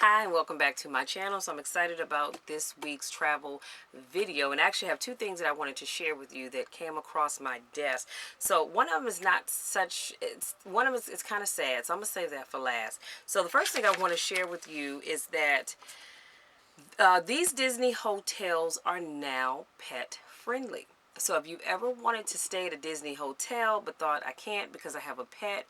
Hi and welcome back to my channel. So I'm excited about this week's travel video, and I actually have two things that I wanted to share with you that came across my desk. So one of them is not such, one of them is kind of sad, so I'm gonna save that for last. So the first thing I want to share with you is that these Disney hotels are now pet friendly. So if you've ever wanted to stay at a Disney hotel but thought I can't because I have a pet,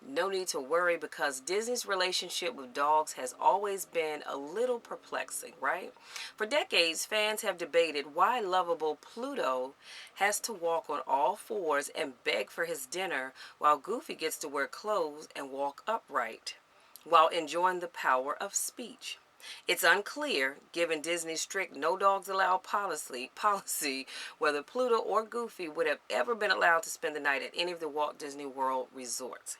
no need to worry, because Disney's relationship with dogs has always been a little perplexing, right? For decades, fans have debated why lovable Pluto has to walk on all fours and beg for his dinner while Goofy gets to wear clothes and walk upright while enjoying the power of speech. It's unclear, given Disney's strict no dogs allowed policy, whether Pluto or Goofy would have ever been allowed to spend the night at any of the Walt Disney World resorts.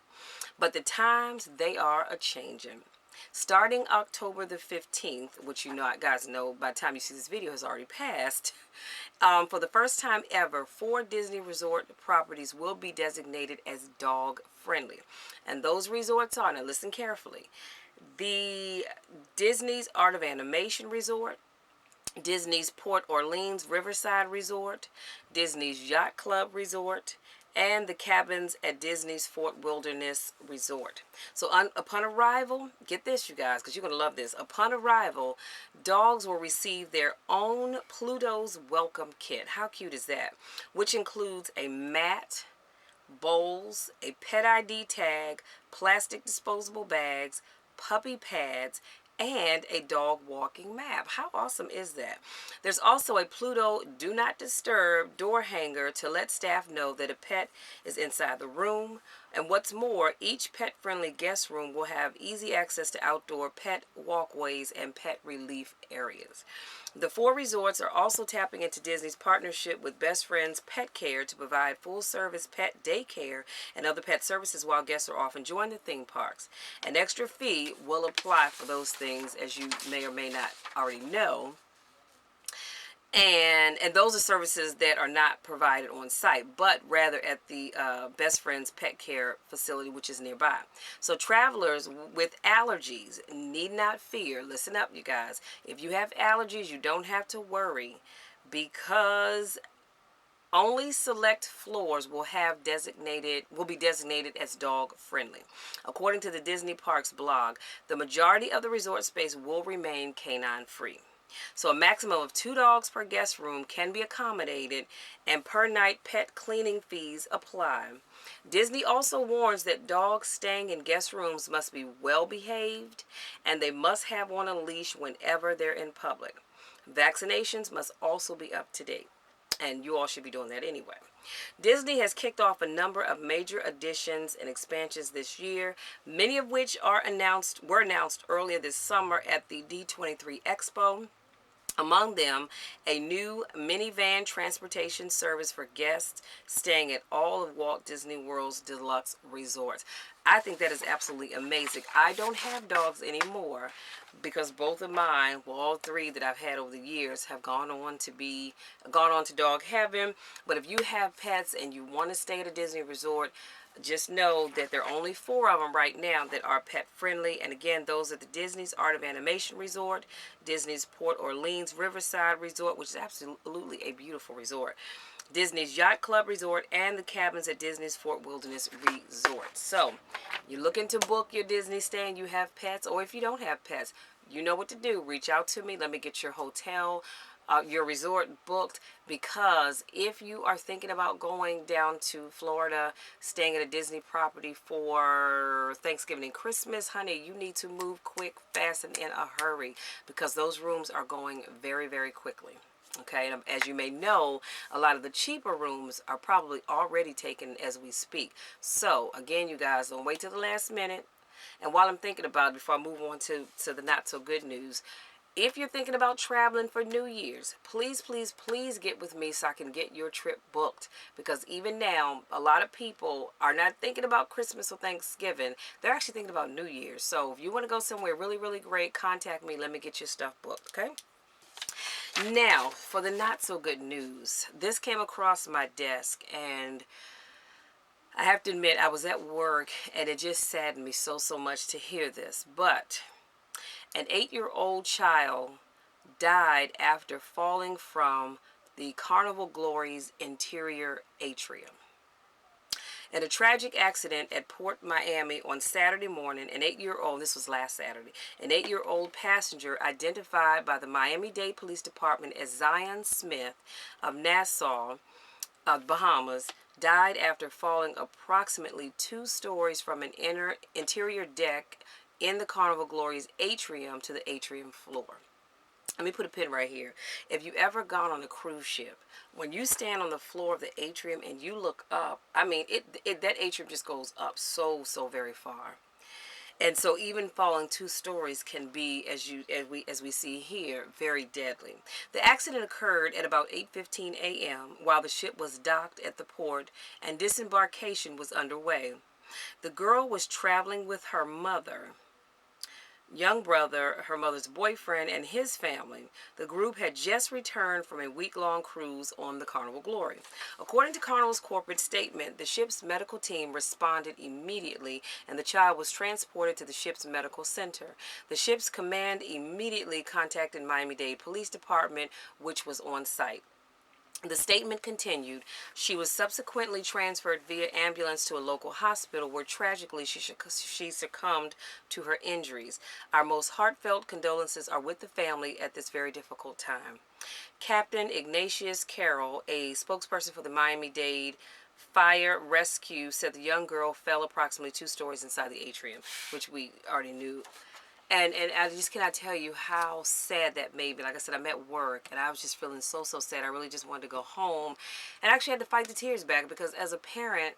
But the times, they are a-changing. Starting October the 15th, which guys know by the time you see this video has already passed, for the first time ever, 4 Disney resort properties will be designated as dog friendly. And those resorts are, now listen carefully, the Disney's Art of Animation Resort, Disney's Port Orleans Riverside Resort, Disney's Yacht Club Resort, and the cabins at Disney's Fort Wilderness Resort. So upon arrival, get this, you guys, because you're going to love this. Upon arrival, dogs will receive their own Pluto's Welcome Kit. How cute is that? Which includes a mat, bowls, a pet ID tag, plastic disposable bags, puppy pads, and a dog walking map. How awesome is that? There's also a Pluto Do Not Disturb door hanger to let staff know that a pet is inside the room. And what's more, each pet-friendly guest room will have easy access to outdoor pet walkways and pet relief areas. The 4 resorts are also tapping into Disney's partnership with Best Friends Pet Care to provide full-service pet daycare and other pet services while guests are off enjoying the theme parks. An extra fee will apply for those things, as you may or may not already know. And those are services that are not provided on site, but rather at the Best Friends Pet Care facility, which is nearby. So travelers with allergies need not fear. Listen up, you guys. If you have allergies, you don't have to worry, because only select floors will be designated as dog friendly. According to the Disney Parks blog, the majority of the resort space will remain canine free. So a maximum of 2 dogs per guest room can be accommodated, and per night pet cleaning fees apply. Disney also warns that dogs staying in guest rooms must be well behaved, and they must have on a leash whenever they're in public. Vaccinations must also be up to date, and you all should be doing that anyway. Disney has kicked off a number of major additions and expansions this year, many of which were announced earlier this summer at the D23 Expo. Among them, a new minivan transportation service for guests staying at all of Walt Disney World's deluxe resorts. I think that is absolutely amazing. I don't have dogs anymore because both of mine, well, all 3 that I've had over the years, have gone on to dog heaven. But if you have pets and you want to stay at a Disney resort, just know that there are only 4 of them right now that are pet friendly. And again, those are the Disney's Art of Animation Resort, Disney's Port Orleans Riverside Resort, which is absolutely a beautiful resort, Disney's Yacht Club Resort, and the cabins at Disney's Fort Wilderness Resort. So you're looking to book your Disney stay and you have pets, or if you don't have pets, you know what to do. Reach out to me. Let me get your hotel, your resort booked, because if you are thinking about going down to Florida, staying at a Disney property for Thanksgiving and Christmas, honey, you need to move quick, fast, and in a hurry, because those rooms are going very, very quickly. Okay, and as you may know, a lot of the cheaper rooms are probably already taken as we speak. So again, you guys, don't wait till the last minute. And while I'm thinking about it, before I move on to the not so good news, if you're thinking about traveling for New Year's, please, please, please get with me so I can get your trip booked. Because even now, a lot of people are not thinking about Christmas or Thanksgiving. They're actually thinking about New Year's. So if you want to go somewhere really, really great, contact me. Let me get your stuff booked, okay? Now, for the not so good news. This came across my desk, and I have to admit, I was at work, and it just saddened me so much to hear this. But An 8-year-old child died after falling from the Carnival Glory's interior atrium. In a tragic accident at Port Miami on Saturday morning, this was last Saturday, an 8-year-old passenger identified by the Miami-Dade Police Department as Zion Smith of Nassau, Bahamas, died after falling approximately 2 stories from an interior deck in the Carnival Glory's atrium to the atrium floor. Let me put a pin right here. If you ever gone on a cruise ship, when you stand on the floor of the atrium and you look up, I mean, that atrium just goes up so very far. And so even falling 2 stories can be, as we see here, very deadly. The accident occurred at about 8:15 a.m. while the ship was docked at the port and disembarkation was underway. The girl was traveling with her mother, young brother, her mother's boyfriend, and his family. The group had just returned from a week-long cruise on the Carnival Glory. According to Carnival's corporate statement, the ship's medical team responded immediately, and the child was transported to the ship's medical center. The ship's command immediately contacted Miami-Dade Police Department, which was on site. The statement continued. She was subsequently transferred via ambulance to a local hospital where tragically she succumbed to her injuries. Our most heartfelt condolences are with the family at this very difficult time. Captain Ignatius Carroll, a spokesperson for the Miami-Dade Fire Rescue, said the young girl fell approximately 2 stories inside the atrium, which we already knew. And I just cannot tell you how sad that made me. Like I said, I'm at work, and I was just feeling so sad. I really just wanted to go home. And I actually had to fight the tears back because as a parent,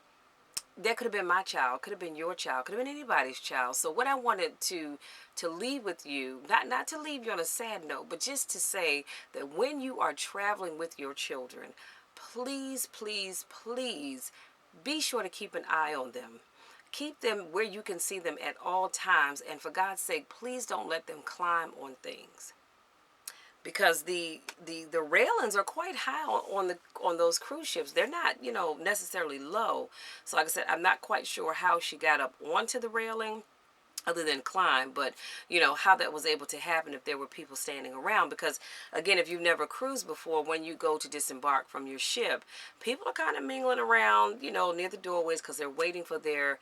that could have been my child, could have been your child, could have been anybody's child. So what I wanted to leave with you, not to leave you on a sad note, but just to say that when you are traveling with your children, please be sure to keep an eye on them. Keep them where you can see them at all times, and for God's sake, please don't let them climb on things, because the railings are quite high on those cruise ships. They're not, necessarily low. So like I said, I'm not quite sure how she got up onto the railing other than climb, but how that was able to happen if there were people standing around. Because again, if you've never cruised before, when you go to disembark from your ship, people are kind of mingling around, near the doorways because they're waiting for their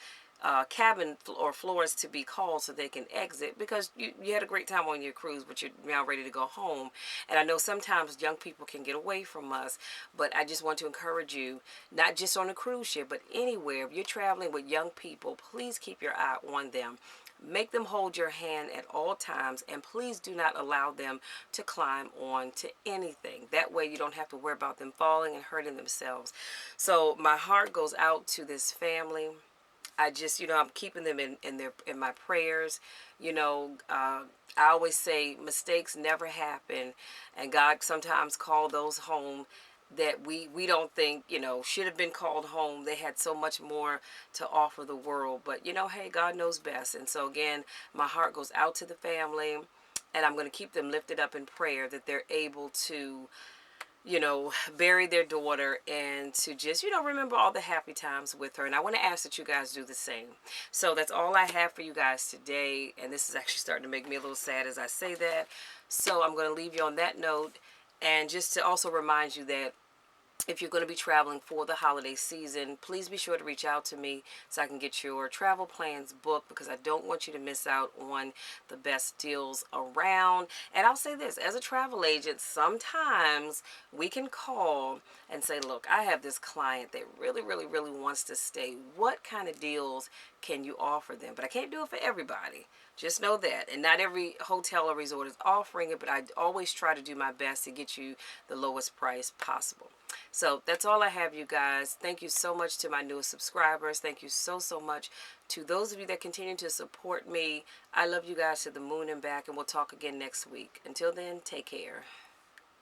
cabin or floors to be called so they can exit, because you had a great time on your cruise, but you're now ready to go home. And I know sometimes young people can get away from us, but I just want to encourage you, not just on a cruise ship, but anywhere, if you're traveling with young people, please keep your eye on them. Make them hold your hand at all times, and please do not allow them to climb on to anything. That way you don't have to worry about them falling and hurting themselves. So my heart goes out to this family. I just, I'm keeping them in my prayers. I always say mistakes never happen, and God sometimes call those home that we don't think, should have been called home. They had so much more to offer the world, but hey, God knows best. And so again, my heart goes out to the family, and I'm going to keep them lifted up in prayer that they're able to bury their daughter and to just, remember all the happy times with her. And I want to ask that you guys do the same. So that's all I have for you guys today. And this is actually starting to make me a little sad as I say that. So I'm going to leave you on that note. And just to also remind you that if you're going to be traveling for the holiday season, please be sure to reach out to me so I can get your travel plans booked, because I don't want you to miss out on the best deals around. And I'll say this, as a travel agent, sometimes we can call and say, look, I have this client that really wants to stay. What kind of deals can you offer them? But I can't do it for everybody. Just know that. And not every hotel or resort is offering it, but I always try to do my best to get you the lowest price possible. So that's all I have, you guys. Thank you so much to my newest subscribers. Thank you so much to those of you that continue to support me. I love you guys to the moon and back, and we'll talk again next week. Until then, take care.